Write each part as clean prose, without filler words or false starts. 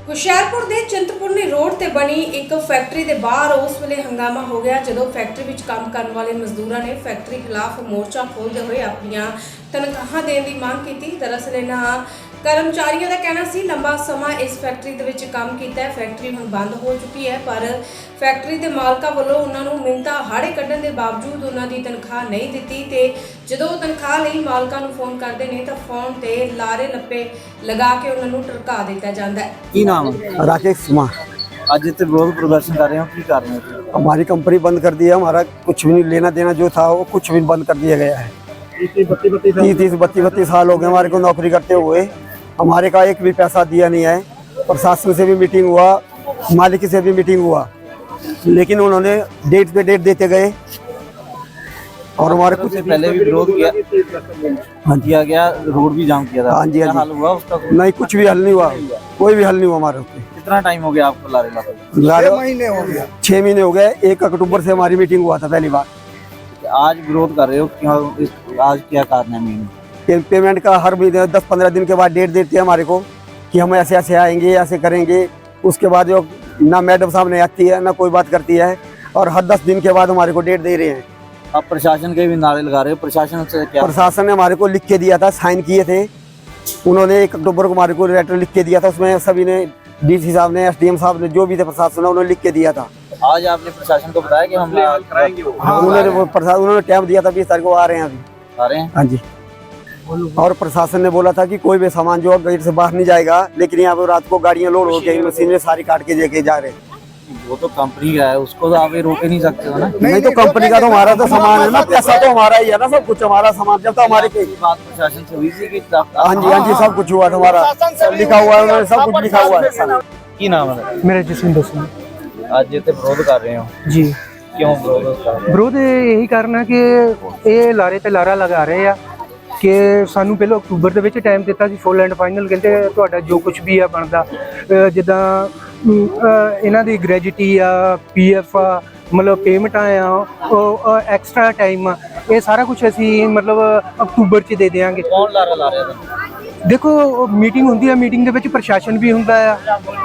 ਹੁਸ਼ਿਆਰਪੁਰ ਦੇ ਚਿੰਤਪੁਰਨੀ ਰੋਡ ਤੇ ਬਣੀ ਇੱਕ ਫੈਕਟਰੀ ਦੇ ਬਾਹਰ ਉਸ ਵੇਲੇ ਹੰਗਾਮਾ ਹੋ ਗਿਆ ਜਦੋਂ ਫੈਕਟਰੀ ਵਿੱਚ ਕੰਮ ਕਰਨ ਵਾਲੇ ਮਜ਼ਦੂਰਾਂ ਨੇ ਫੈਕਟਰੀ ਖਿਲਾਫ ਮੋਰਚਾ ਖੋਲ੍ਹਦੇ ਹੋਏ ਆਪਣੀਆਂ ਤਨਖਾਹਾਂ ਦੇਣ ਦੀ ਮੰਗ ਕੀਤੀ। ਦਰਅਸਲ ਇਹਨਾਂ ਕਰਮਚਾਰੀਆਂ ਦਾ ਕਹਿਣਾ ਸੀ ਲੰਬਾ ਸਮਾਂ ਇਸ ਫੈਕਟਰੀ ਦੇ ਵਿੱਚ ਕੰਮ ਕੀਤਾ ਹੈ, ਫੈਕਟਰੀ ਹੁਣ ਬੰਦ ਹੋ ਚੁੱਕੀ ਹੈ, ਪਰ ਫੈਕਟਰੀ ਦੇ ਮਾਲਕਾਂ ਵੱਲੋਂ ਉਹਨਾਂ ਨੂੰ ਮਿੰਨਤਾਂ ਹਾੜੇ ਕੱਢਣ ਦੇ ਬਾਵਜੂਦ ਉਹਨਾਂ ਦੀ ਤਨਖਾਹ ਨਹੀਂ ਦਿੱਤੀ ਤੇ ਜਦੋਂ ਤਨਖਾਹ ਲਈ ਮਾਲਕਾਂ ਨੂੰ ਫੋਨ ਕਰਦੇ ਨੇ ਤਾਂ ਫੋਨ ਤੇ ਲਾਰੇ ਲੱਪੇ ਲਗਾ ਕੇ ਉਹਨਾਂ ਨੂੰ ਟਰਕਾ ਦਿੱਤਾ ਜਾਂਦਾ ਹੈ। ਕੀ ਨਾਮ राकेश कुमार। ਅੱਜ ਇੱਥੇ ਵਿਰੋਧ ਪ੍ਰਦਰਸ਼ਨ ਕਰ ਰਹੇ ਹੋ, ਕੀ ਕਰ ਰਹੇ ਹੋ? हमारी कंपनी बंद कर दी है, हमारा कुछ भी नहीं लेना देना जो था वो कुछ भी बंद कर दिया गया है। 30-32 साल हो गए हमारे को नौकरी करते हुए, हमारे का एक भी पैसा दिया नहीं है। प्रशासन से भी मीटिंग हुआ, मालिक से भी मीटिंग हुआ, लेकिन उन्होंने डेट पे डेट देते गए और हमारे कुछ पहले भी विरोध किया किया गया, रोड भी जाम किया था। हाँ जी, क्या हाँ जी। हाल हुआ उसका? नहीं, कुछ भी हल नहीं हुआ, कोई भी हल नहीं हुआ हमारे ऊपर। कितना टाइम हो गया आपको लारे लाते? 6 महीने हो गया। 6 महीने हो गए। 1 अक्टूबर से हमारी मीटिंग हुआ था पहली बार। आज विरोध कर रहे हो, क्यों? आज क्या कारण है मेन? पेमेंट का हर महीने 10-15 दिन के बाद डेट देते हैं हमारे को कि हम ऐसे ऐसे आएंगे, ऐसे करेंगे। उसके बाद जो ना मैडम साहब ने आती है ना कोई बात करती है, और हर 10 दिन के बाद हमारे को डेट दे रहे हैं। आप प्रशासन के भी नारे लगा रहे हो, प्रशासन से क्या? प्रशासन ने हमारे को लिख के दिया था, साइन किए थे उन्होंने। 1 अक्टूबर को हमारे को लेटर लिख के दिया था, उसमें सभी ने, डीसी साहब ने, एसडीएम साहब ने, जो भी थे प्रशासन, उन्होंने लिख के दिया था। आज आपने प्रशासन को बताया कि हम कराएंगे? हाँ, उन्होंने टाइम दिया था 20 तारीख को आ रहे हैं अभी। आ रहे हैं? हाँ जी। और प्रशासन ने बोला था कि कोई भी सामान जो गेट से बाहर नहीं जाएगा, लेकिन यहाँ पे रात को गाड़ियाँ लोड होकर मशीनें सारी काट के लेके जा रहे हैं। वो तो कंपनी का है, उसको तो आप ये रोक ही नहीं सकते हो ना। नहीं तो कंपनी का तो हमारा तो सामान है ना, पैसा तो हमारा ही है ना, सब कुछ हमारा सामान। जब तक हमारे ये बात प्रशासन से हुई थी कि हाँ जी, सब कुछ हुआ था, हमारा सब लिखा हुआ है, उन्होंने सब कुछ लिखा हुआ है। की नाम है? मेरा जसविंदर सिंह आज ਇੱਥੇ ਵਿਰੋਧ ਕਰ ਰਹੇ ਹੋ जी। ਕਿਉਂ ਵਿਰੋਧ ਕਰ ਰਹੇ ਹੋ? ਵਿਰੋਧ ਇਹੀ ਕਰਨਾ ਕਿ ਇਹ ਲਾਰੇ ਤੇ ਲਾਰਾ ਲਗਾ ਰਹੇ ਆ ਕਿ ਸਾਨੂੰ ਪਹਿਲਾਂ ਅਕਤੂਬਰ ਦੇ ਵਿੱਚ ਟਾਈਮ ਦਿੱਤਾ ਸੀ ਫੁੱਲ ਐਂਡ ਫਾਈਨਲ, ਕਹਿੰਦੇ ਤੁਹਾਡਾ ਜੋ ਕੁਝ ਵੀ ਆ ਬਣਦਾ ਜਿੱਦਾਂ ਇਹਨਾਂ ਦੀ ਗ੍ਰੈਜੂਟੀ ਆ, ਪੀਐਫ ਆ, ਮਤਲਬ ਪੇਮੈਂਟਾਂ ਆ, ਉਹ ਐਕਸਟਰਾ ਟਾਈਮ ਆ, ਇਹ ਸਾਰਾ ਕੁਝ ਅਸੀਂ ਮਤਲਬ ਅਕਤੂਬਰ 'ਚ ਦੇ ਦਿਆਂਗੇ। ਕੌਣ ਲਾਰਾ ਲਾ ਰਿਹਾ था? ਦੇਖੋ ਮੀਟਿੰਗ ਹੁੰਦੀ ਆ, ਮੀਟਿੰਗ ਦੇ ਵਿੱਚ ਪ੍ਰਸ਼ਾਸਨ ਵੀ ਹੁੰਦਾ ਆ,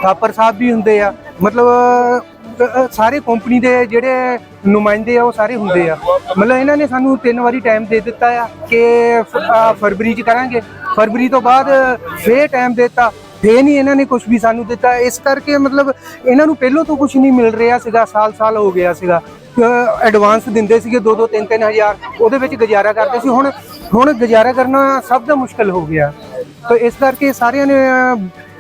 ਥਾਪਰ ਸਾਹਿਬ ਵੀ ਹੁੰਦੇ ਆ, ਮਤਲਬ ਸਾਰੇ ਕੰਪਨੀ ਦੇ ਜਿਹੜੇ ਨੁਮਾਇੰਦੇ ਆ ਉਹ ਸਾਰੇ ਹੁੰਦੇ ਆ। ਮਤਲਬ ਇਹਨਾਂ ਨੇ ਸਾਨੂੰ 3 ਵਾਰੀ ਟਾਈਮ ਦੇ ਦਿੱਤਾ ਆ ਕਿ ਫਰਵਰੀ 'ਚ ਕਰਾਂਗੇ, ਫਰਵਰੀ ਤੋਂ ਬਾਅਦ ਫੇਰ ਟਾਈਮ ਦਿੱਤਾ, ਫੇਰ ਨਹੀਂ ਇਹਨਾਂ ਨੇ ਕੁਝ ਵੀ ਸਾਨੂੰ ਦਿੱਤਾ। ਇਸ ਕਰਕੇ ਮਤਲਬ ਇਹਨਾਂ ਨੂੰ ਪਹਿਲੋਂ ਤੋਂ ਕੁਝ ਨਹੀਂ ਮਿਲ ਰਿਹਾ ਸੀਗਾ, ਸਾਲ ਹੋ ਗਿਆ ਸੀਗਾ। ਐਡਵਾਂਸ ਦਿੰਦੇ ਸੀਗੇ 2-2 3-3 ਹਜ਼ਾਰ, ਉਹਦੇ ਵਿੱਚ ਗੁਜ਼ਾਰਾ ਕਰਦੇ ਸੀ। ਹੁਣ ਗੁਜ਼ਾਰਾ ਕਰਨਾ ਸਭ ਦਾ ਮੁਸ਼ਕਲ ਹੋ ਗਿਆ। ਤਾਂ ਇਸ ਕਰਕੇ ਸਾਰਿਆਂ ਨੇ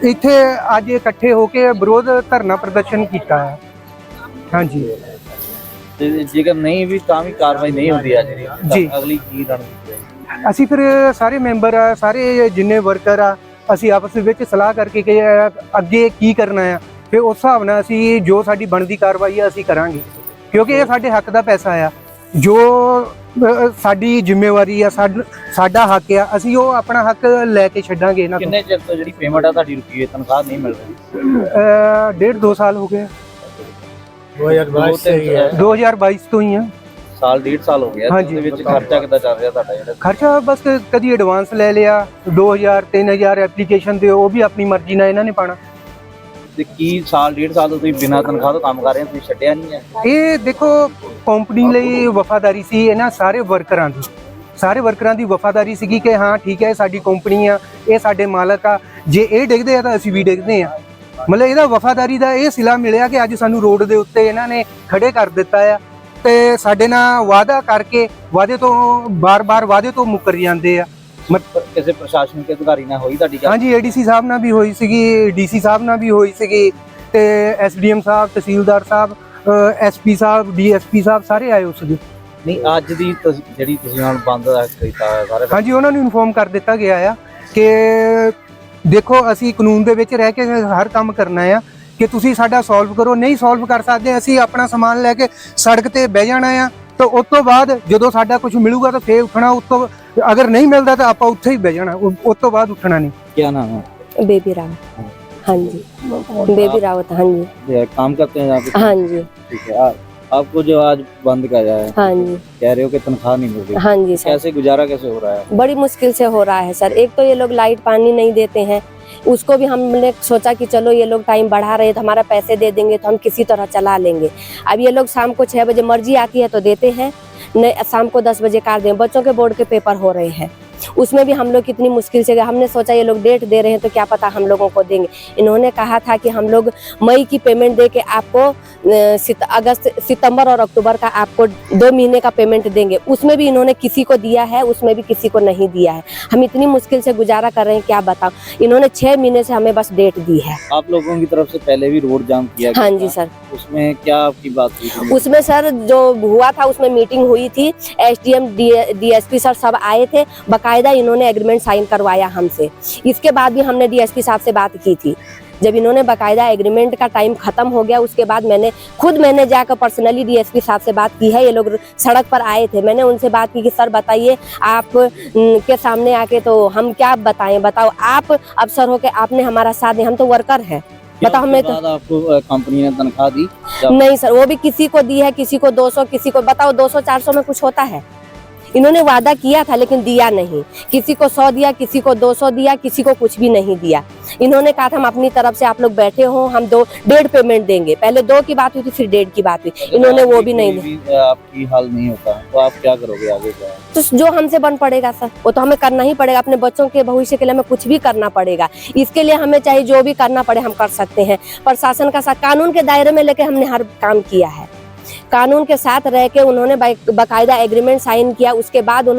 ਇੱਥੇ ਅੱਜ ਇਕੱਠੇ ਹੋ ਕੇ ਵਿਰੋਧ ਧਰਨਾ ਪ੍ਰਦਰਸ਼ਨ ਕੀਤਾ ਹੈ। ਹਾਂਜੀ ਤੇ ਜੇਕਰ ਨਹੀਂ ਵੀ ਤਾਂ ਵੀ ਕਾਰਵਾਈ ਨਹੀਂ ਹੁੰਦੀ ਅੱਜ ਦੀ, ਜੀ। ਅਗਲੀ ਕੀ ਰਣਨੀਤੀ ਹੈ? ਅਸੀਂ ਫਿਰ ਸਾਰੇ ਮੈਂਬਰ ਆ, ਸਾਰੇ ਜਿੰਨੇ ਵਰਕਰ ਆ, ਅਸੀਂ ਆਪਸ ਵਿੱਚ ਸਲਾਹ ਕਰਕੇ ਕਿ ਅੱਗੇ ਕੀ ਕਰਨਾ ਆ, ਫਿਰ ਉਸ ਹਿਸਾਬ ਨਾਲ ਅਸੀਂ ਜੋ ਸਾਡੀ ਬਣਦੀ ਕਾਰਵਾਈ ਆ ਅਸੀਂ ਕਰਾਂਗੇ, ਕਿਉਂਕਿ ਇਹ ਸਾਡੇ ਹੱਕ ਦਾ ਪੈਸਾ ਆ, ਜੋ ਸਾਡੀ ਜ਼ਿੰਮੇਵਾਰੀ ਆ, ਸਾਡਾ ਹੱਕ ਆ, ਅਸੀਂ ਉਹ ਆਪਣਾ ਹੱਕ ਲੈ ਕੇ ਛੱਡਾਂਗੇ ਇਹਨਾਂ ਤੋਂ। ਕਿੰਨੇ ਚਿਰ ਤੋਂ ਜਿਹੜੀ ਪੇਮੈਂਟ ਆ ਤੁਹਾਡੀ ਰੁਕੀ ਹੈ, ਤਨਖਾਹ ਨਹੀਂ ਮਿਲ ਰਹੀ? 1.5-2 ਸਾਲ ਹੋ ਗਏ। 2022 ਤੋਂ ਹੀ ਆ। ਸਾਲ 1.5 ਸਾਲ ਹੋ ਗਿਆ। ਹਾਂਜੀ। ਉਹਦੇ ਵਿੱਚ ਖਰਚਾ ਕਿੱਦਾਂ ਚੱਲ ਰਿਹਾ ਤੁਹਾਡਾ? ਜਿਹੜਾ ਖਰਚਾ ਬਸ ਕਦੀ ਐਡਵਾਂਸ ਲੈ ਲਿਆ 2000-3000 ਐਪਲੀਕੇਸ਼ਨ ਤੇ, ਉਹ ਵੀ ਆਪਣੀ ਮਰਜ਼ੀ ਨਾਲ ਇਹਨਾਂ ਨੇ ਪਾਣਾ। ਤੇ ਕੀ ਸਾਲ 1.5 ਸਾਲ ਤੋਂ ਤੁਸੀਂ ਬਿਨਾਂ ਤਨਖਾਹ ਤੋਂ ਕੰਮ ਕਰ ਰਹੇ ਹੋ, ਤੁਸੀਂ ਛੱਡਿਆ ਨਹੀਂ ਹੈ? ਇਹ ਦੇਖੋ ਕੰਪਨੀ ਲਈ ਵਫਾਦਾਰੀ ਸੀ ਇਹਨਾਂ ਸਾਰੇ ਵਰਕਰਾਂ ਦੀ ਵਫਾਦਾਰੀ ਸੀਗੀ ਕਿ ਹਾਂ ਠੀਕ ਹੈ ਸਾਡੀ ਕੰਪਨੀ ਆ, ਇਹ ਸਾਡੇ ਮਾਲਕ ਆ, ਜੇ ਇਹ ਡਿੱਗਦੇ ਆ ਤਾਂ ਅਸੀਂ ਵੀ ਡਿੱਗਦੇ ਆ। ਮਤਲਬ ਇਹਦਾ ਵਫਾਦਾਰੀ ਦਾ ਇਹ ਸਿਲਾ ਮਿਲਿਆ ਕਿ ਅੱਜ ਸਾਨੂੰ ਰੋਡ ਦੇ ਉੱਤੇ ਇਹਨਾਂ ਨੇ ਖੜੇ ਕਰ ਦਿੱਤਾ ਆ ਤੇ ਸਾਡੇ ਨਾਲ ਵਾਅਦਾ ਕਰਕੇ ਵਾਅਦੇ ਤੋਂ ਬਾਰ-ਬਾਰ ਵਾਅਦੇ ਤੋਂ ਮੁੱਕਰ ਜਾਂਦੇ ਆ। ਕਿਸੇ ਪ੍ਰਸ਼ਾਸਨ ਦੇ ਅਧਿਕਾਰੀ ਨਾਲ ਹੋਈ ਤੁਹਾਡੀ ਗੱਲ? ਹਾਂਜੀ, ਏਡੀਸੀ ਸਾਹਿਬ ਨਾਲ ਵੀ ਹੋਈ ਸੀਗੀ, ਡੀਸੀ ਸਾਹਿਬ ਨਾਲ ਵੀ ਹੋਈ ਸੀਗੀ, ਤੇ ਐਸਡੀਐਮ ਸਾਹਿਬ, ਤਹਿਸੀਲਦਾਰ ਸਾਹਿਬ, ਐਸਪੀ ਸਾਹਿਬ, ਡੀਐਸਪੀ ਸਾਹਿਬ ਸਾਰੇ ਆਏ ਉਸ ਦਿਨ। ਨਹੀਂ, ਅੱਜ ਦੀ ਜਿਹੜੀ ਤੁਸੀਂ ਹੁਣ ਬੰਦ ਕੀਤਾ ਸਾਰੇ? ਹਾਂਜੀ, ਉਹਨਾਂ ਨੂੰ ਇਨਫੋਰਮ ਕਰ ਦਿੱਤਾ ਗਿਆ ਆ ਕਿ ਦੇਖੋ ਅਸੀਂ ਕਾਨੂੰਨ ਦੇ ਵਿੱਚ ਰਹਿ ਕੇ ਹਰ ਕੰਮ ਕਰਨਾ ਆ, ਕਿ ਤੁਸੀਂ ਸਾਡਾ ਸੋਲਵ ਕਰੋ, ਨਹੀਂ ਸੋਲਵ ਕਰ ਸਕਦੇ ਅਸੀਂ ਆਪਣਾ ਸਮਾਨ ਲੈ ਕੇ ਸੜਕ ਤੇ ਬਹਿ ਜਾਣਾ ਆ, ਤਾਂ ਉਸ ਤੋਂ ਬਾਅਦ ਜਦੋਂ ਸਾਡਾ ਕੁਝ ਮਿਲੂਗਾ ਤਾਂ ਫੇਰ ਉੱਠਣਾ, ਉਸ ਤੋਂ ਅਗਰ ਨਹੀਂ ਮਿਲਦਾ ਤਾਂ ਆਪਾਂ ਉੱਥੇ ਹੀ ਬਹਿ ਜਾਣਾ, ਉਸ ਤੋਂ ਬਾਅਦ ਉੱਠਣਾ ਨਹੀਂ। क्या नाम है? बेबी रावत। हाँ जी, बेबी रावत। हाँ जी, ये काम करते हैं यहाँ पे? हाँ जी, ठीक है। आपको जो आज बंद किया है, हाँ जी, कह रहे हो कि तनख्वाह नहीं मिल रही, हाँ जी सर, कैसे गुजारा कैसे हो रहा है? बड़ी मुश्किल से हो रहा है सर। एक तो ये लोग लाइट पानी नहीं देते हैं, उसको भी हमने सोचा कि चलो ये लोग टाइम बढ़ा रहे हैं तो हमारा पैसे दे देंगे तो हम किसी तरह चला लेंगे। अब ये लोग शाम को 6 बजे मर्जी आती है तो देते हैं, नहीं शाम को 10 बजे काट दें। बच्चों के बोर्ड के पेपर हो रहे हैं, उसमें भी हम लोग कितनी मुश्किल से गए। हमने सोचा ये लोग डेट दे रहे हैं तो क्या पता हम लोगों को देंगे। इन्होंने कहा था कि हम लोग मई की पेमेंट दे के आपको सितंबर और अक्टूबर का आपको 2 महीने का पेमेंट देंगे। उसमें भी इन्होंने किसी को दिया है, उसमें भी किसी को नहीं दिया है। हम इतनी मुश्किल से गुजारा कर रहे हैं, क्या बताऊं। इन्होंने 6 महीने से हमें बस डेट दी है। आप लोगों की तरफ से पहले भी रोड जाम किया गया हाँ था। जी सर। उसमें क्या आपकी बात हुई थी? उसमें सर जो हुआ था उसमें मीटिंग हुई थी, SDM DSP सर सब आए थे, बकायदा इन्होंने एग्रीमेंट साइन करवाया हमसे। इसके बाद भी हमने DSP साहब से बात की थी। जब इन्होंने बकायदा एग्रीमेंट का टाइम खत्म हो गया उसके बाद मैंने जाकर पर्सनली DSP साहब से बात की है। ये लोग सड़क पर आए थे, मैंने उनसे बात की कि सर बताइए आप के सामने आके तो हम क्या बताएं, बताओ आप अफसर हो के आपने हमारा साथ दिया, हम तो वर्कर हैं, बताओ हमें तो। आपको कंपनी ने तनख्वाह दी? नहीं सर, वो भी किसी को दी है, किसी को 200, किसी को बताओ 200-400 में कुछ होता है। इन्होंने वादा किया था लेकिन दिया नहीं, किसी को 100 दिया, किसी को 200 दिया, किसी को कुछ भी नहीं दिया। इन्होंने कहा था हम अपनी तरफ से आप लोग बैठे हो, हम 1.5 पेमेंट देंगे। पहले 2 की बात हुई थी, फिर 1.5 की बात हुई, इन्होंने वो भी नहीं दिया। आपकी हाल नहीं होता तो आप क्या करोगे आगे? तो जो हमसे बन पड़ेगा सर वो तो हमें करना ही पड़ेगा। अपने बच्चों के भविष्य के लिए हमें कुछ भी करना पड़ेगा। इसके लिए हमें चाहे जो भी करना पड़े हम कर सकते हैं। प्रशासन का साथ कानून के दायरे में लेके हमने हर काम किया है। कानून के साथ रह के उन्होंने बकायदा एग्रीमेंट साइन किया। उसके बाद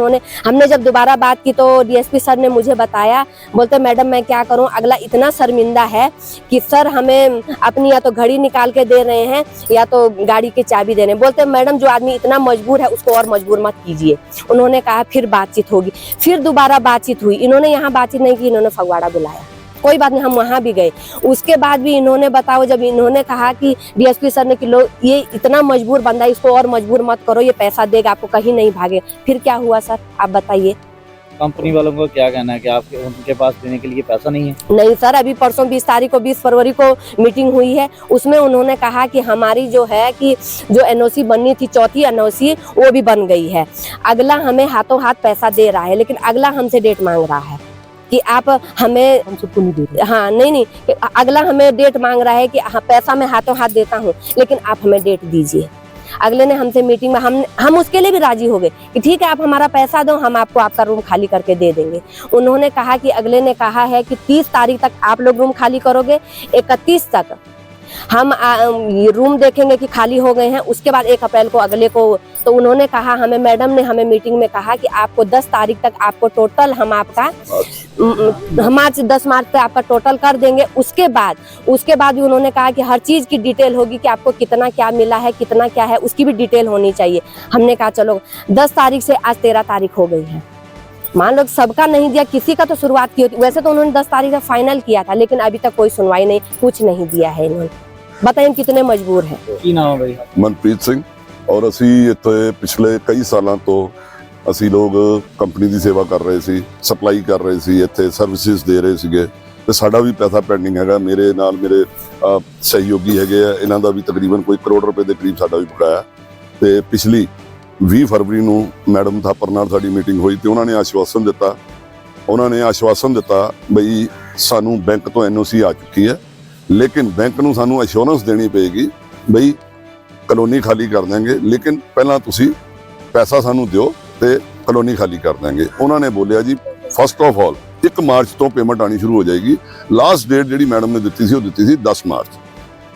हमने जब दोबारा बात की तो DSP सर ने मुझे बताया, बोलते मैडम मैं क्या करूं, अगला इतना शर्मिंदा है कि सर हमें अपनी या तो घड़ी निकाल के दे रहे हैं या तो गाड़ी की चाबी दे रहे हैं। बोलते मैडम जो आदमी इतना मजबूर है उसको और मजबूर मत कीजिए। उन्होंने कहा फिर बातचीत होगी, फिर दोबारा बातचीत हुई। इन्होंने यहाँ बातचीत नहीं की, इन्होंने फगवाड़ा बुलाया, कोई बात नहीं, हम वहाँ भी गए। उसके बाद भी इन्होंने बताओ, जब इन्होंने कहा कि DSP सर ने कि लोग ये इतना मजबूर बंदा, इसको और मजबूर मत करो, ये पैसा देगा आपको, कहीं नहीं भागे। फिर क्या हुआ सर आप बताइए। कंपनी वालों को क्या कहना है कि आपके उनके पास देने के लिए पैसा नहीं है? नहीं सर, अभी परसों 20 फरवरी को मीटिंग हुई है, उसमें उन्होंने कहा कि हमारी जो है कि जो NOC बननी थी, चौथी NOC वो भी बन गई है। अगला हमें हाथों हाथ पैसा दे रहा है, लेकिन अगला हमसे डेट मांग रहा है कि आप हमें, हम सबको नहीं दे रहे। हाँ नहीं, अगला हमें डेट मांग रहा है कि हाँ पैसा मैं हाथों हाथ देता हूँ लेकिन आप हमें डेट दीजिए। अगले ने हमसे मीटिंग में हम उसके लिए भी राजी हो गए कि ठीक है आप हमारा पैसा दो, हम आपको आपका रूम खाली करके दे देंगे। उन्होंने कहा कि अगले ने कहा है कि 30 तारीख तक आप लोग रूम खाली करोगे, 31 तक हम रूम देखेंगे कि खाली हो गए हैं, उसके बाद 1 अप्रैल को अगले को। तो उन्होंने कहा हमें, मैडम ने हमें मीटिंग में कहा कि आपको 10 तारीख तक आपको टोटल हम आपका मार्च 10 मार्च तक आपका टोटल कर देंगे। उसके बाद भी उन्होंने कहा कि हर चीज की डिटेल होगी कि आपको कितना क्या मिला है, कितना क्या है, उसकी भी डिटेल होनी चाहिए। हमने कहा चलो 10 तारीख से आज 13 तारीख हो गई है, मान लो सबका नहीं दिया, किसी का तो शुरुआत की होती। वैसे तो उन्होंने 10 तारीख का फाइनल किया था लेकिन अभी तक कोई सुनवाई नहीं, कुछ नहीं दिया है इन्होंने। बताइए कितने मजबूर हैं। ਕੀ ਨਾਮ ਹੈ ਬਾਈ? ਮਨਪ੍ਰੀਤ ਸਿੰਘ। ਔਰ ਅਸੀਂ ਇੱਥੇ ਪਿਛਲੇ ਕਈ ਸਾਲਾਂ ਤੋਂ ਅਸੀਂ ਲੋਕ ਕੰਪਨੀ ਦੀ ਸੇਵਾ ਕਰ ਰਹੇ ਸੀ, ਸਪਲਾਈ ਕਰ ਰਹੇ ਸੀ, ਇੱਥੇ ਸਰਵਿਸਿਜ਼ ਦੇ ਰਹੇ ਸੀਗੇ ਤੇ ਸਾਡਾ ਵੀ ਪੈਸਾ ਪੈਂਡਿੰਗ ਹੈਗਾ। ਮੇਰੇ ਨਾਲ ਮੇਰੇ ਸਹਿਯੋਗੀ ਹੈਗੇ ਆ, ਇਹਨਾਂ ਦਾ ਵੀ ਤਕਰੀਬਨ ਕੋਈ ਕਰੋੜ ਰੁਪਏ ਦੇ ਕਰੀਬ ਸਾਡਾ ਵੀ ਬਕਾਇਆ। ਤੇ ਪਿਛਲੀ 20 ਫਰਵਰੀ ਨੂੰ ਮੈਡਮ ਥਾਪਰ ਨਾਲ ਸਾਡੀ ਮੀਟਿੰਗ ਹੋਈ ਤੇ ਉਹਨਾਂ ਨੇ ਆਸ਼ਵਾਸਨ ਦਿੱਤਾ ਬਈ ਸਾਨੂੰ ਬੈਂਕ ਤੋਂ NOC ਆ ਚੁੱਕੀ ਹੈ, ਲੇਕਿਨ ਬੈਂਕ ਨੂੰ ਸਾਨੂੰ ਅਸ਼ੋਰੈਂਸ ਦੇਣੀ ਪਏਗੀ ਬਈ ਕਲੋਨੀ ਖਾਲੀ ਕਰ ਦਾਂਗੇ, ਲੇਕਿਨ ਪਹਿਲਾਂ ਤੁਸੀਂ ਪੈਸਾ ਸਾਨੂੰ ਦਿਓ ਤੇ ਕਲੋਨੀ ਖਾਲੀ ਕਰ ਦਾਂਗੇ। ਉਹਨਾਂ ਨੇ ਬੋਲਿਆ ਜੀ ਫਸਟ ਆਫ ਆਲ 1 ਮਾਰਚ ਤੋਂ ਪੇਮੈਂਟ ਆਣੀ ਸ਼ੁਰੂ ਹੋ ਜਾਏਗੀ। ਲਾਸਟ ਡੇਟ ਜਿਹੜੀ ਮੈਡਮ ਨੇ ਦਿੱਤੀ ਸੀ ਉਹ ਦਿੱਤੀ ਸੀ 10 ਮਾਰਚ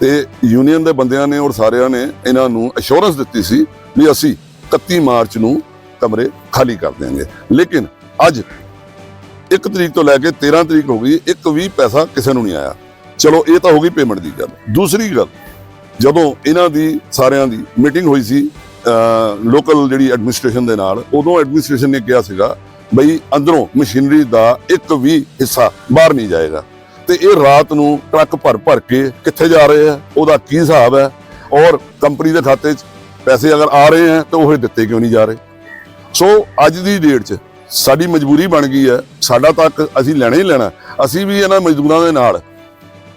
ਤੇ ਯੂਨੀਅਨ ਦੇ ਬੰਦਿਆਂ ਨੇ ਔਰ ਸਾਰਿਆਂ ਨੇ ਇਹਨਾਂ ਨੂੰ ਅਸ਼ੋਰੈਂਸ ਦਿੱਤੀ ਸੀ ਵੀ ਅਸੀਂ 31 ਮਾਰਚ ਨੂੰ ਕਮਰੇ ਖਾਲੀ ਕਰ ਦੇਵਾਂਗੇ। ਲੇਕਿਨ ਅੱਜ 1 ਤਰੀਕ ਤੋਂ ਲੈ ਕੇ 13 ਤਰੀਕ ਹੋ ਗਈ, ਇੱਕ ਵੀ ਪੈਸਾ ਕਿਸੇ ਨੂੰ ਨਹੀਂ ਆਇਆ। ਚਲੋ ਇਹ ਤਾਂ ਹੋ ਗਈ ਪੇਮੈਂਟ ਦੀ ਗੱਲ। ਦੂਸਰੀ ਗੱਲ, ਜਦੋਂ ਇਹਨਾਂ ਦੀ ਸਾਰਿਆਂ ਦੀ ਮੀਟਿੰਗ ਹੋਈ ਸੀ ਲੋਕਲ ਜਿਹੜੀ ਐਡਮਿਨਿਸਟ੍ਰੇਸ਼ਨ ਦੇ ਨਾਲ, ਉਦੋਂ ਐਡਮਿਨਿਸਟ੍ਰੇਸ਼ਨ ਨੇ ਕਿਹਾ ਸੀਗਾ ਬਈ ਅੰਦਰੋਂ ਮਸ਼ੀਨਰੀ ਦਾ ਇੱਕ ਵੀ ਹਿੱਸਾ ਬਾਹਰ ਨਹੀਂ ਜਾਏਗਾ ਤੇ ਇਹ ਰਾਤ ਨੂੰ ਟਰੱਕ ਭਰ ਕੇ ਕਿੱਥੇ ਜਾ ਰਹੇ ਆ, ਉਹਦਾ ਕੀ ਹਿਸਾਬ ਹੈ, ਔਰ ਕੰਪਨੀ ਦੇ ਖਾਤੇ 'ਚ ਪੈਸੇ ਅਗਰ ਆ ਰਹੇ ਆ ਤਾਂ ਉਹ ਦਿੱਤੇ ਕਿਉਂ ਨਹੀਂ ਜਾ ਰਹੇ। ਸੋ ਅੱਜ ਦੀ ਡੇਟ 'ਚ ਸਾਡੀ ਮਜਬੂਰੀ ਬਣ ਗਈ ਹੈ, ਸਾਡਾ ਤੱਕ ਅਸੀਂ ਲੈਣਾ ਹੀ ਲੈਣਾ। ਅਸੀਂ ਵੀ ਇਹਨਾਂ ਮਜ਼ਦੂਰਾਂ ਦੇ ਨਾਲ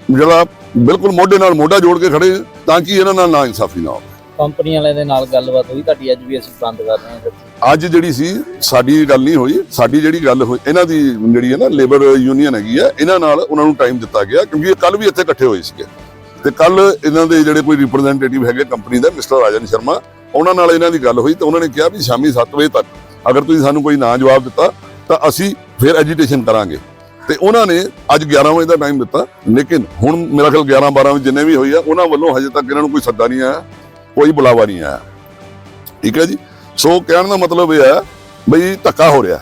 ਜਿਹੜਾ ਬਿਲਕੁਲ ਮੋਢੇ ਨਾਲ ਮੋਢਾ ਜੋੜ ਕੇ ਖੜੇ ਤਾਂ ਕਿ ਇਹਨਾਂ ਨਾਲ ਨਾ ਇਨਸਾਫੀ ਨਾ ਹੋਵੇ। ਕੰਪਨੀ ਵਾਲਿਆਂ ਦੇ ਨਾਲ ਗੱਲਬਾਤ ਹੋਈ ਤੁਹਾਡੀ ਅੱਜ ਵੀ ਅਸੀਂ ਬੰਦ ਕਰ ਰਹੇ ਹਾਂ? ਅੱਜ ਜਿਹੜੀ ਸੀ ਸਾਡੀ ਗੱਲ ਨਹੀਂ ਹੋਈ, ਸਾਡੀ ਜਿਹੜੀ ਗੱਲ ਹੋਈ ਇਹਨਾਂ ਦੀ ਜਿਹੜੀ ਹੈ ਨਾ ਲੇਬਰ ਯੂਨੀਅਨ ਹੈਗੀ ਆ, ਇਹਨਾਂ ਨਾਲ ਉਹਨਾਂ ਨੂੰ ਟਾਈਮ ਦਿੱਤਾ ਗਿਆ ਕਿਉਂਕਿ ਇਹ ਕੱਲ ਵੀ ਇੱਥੇ ਇਕੱਠੇ ਹੋਏ ਸੀਗੇ ਤੇ ਕੱਲ ਇਹਨਾਂ ਦੇ ਜਿਹੜੇ ਕੋਈ ਰਿਪਰੈਜ਼ੈਂਟੇਟਿਵ ਹੈਗੇ ਕੰਪਨੀ ਦਾ ਮਿਸਟਰ ਰਾਜਨ ਸ਼ਰਮਾ, ਉਹਨਾਂ ਨਾਲ ਇਹਨਾਂ ਦੀ ਗੱਲ ਹੋਈ ਤੇ ਉਹਨਾਂ ਨੇ ਕਿਹਾ ਵੀ ਸ਼ਾਮੀ 7 ਵਜੇ ਤੱਕ ਅਗਰ ਤੁਸੀਂ ਸਾਨੂੰ ਕੋਈ ਨਾ ਜਵਾਬ ਦਿੱਤਾ ਤਾਂ ਅਸੀਂ ਫਿਰ ਐਜੀਟੇਸ਼ਨ ਕਰਾਂਗੇ ਤੇ ਉਹਨਾਂ ਨੇ ਅੱਜ 11 ਵਜੇ ਦਾ ਟਾਈਮ ਦਿੱਤਾ। ਲੇਕਿਨ ਹੁਣ ਮੇਰਾ ਖਿਆਲ 11-12 ਵਜੇ ਜਿੰਨੇ ਵੀ ਹੋਈ ਆ ਉਹਨਾਂ ਵੱਲੋਂ ਹਜੇ ਤੱਕ ਇਹਨਾਂ ਨੂੰ ਕੋਈ ਸੱਦਾ ਨਹੀਂ ਆਇਆ, ਕੋਈ ਬੁਲਾਵਾ ਨਹੀਂ ਆਇਆ। ਠੀਕ ਹੈ ਜੀ, ਸੋ ਕਹਿਣ ਦਾ ਮਤਲਬ ਇਹ ਹੈ ਬਈ ਧੱਕਾ ਹੋ ਰਿਹਾ।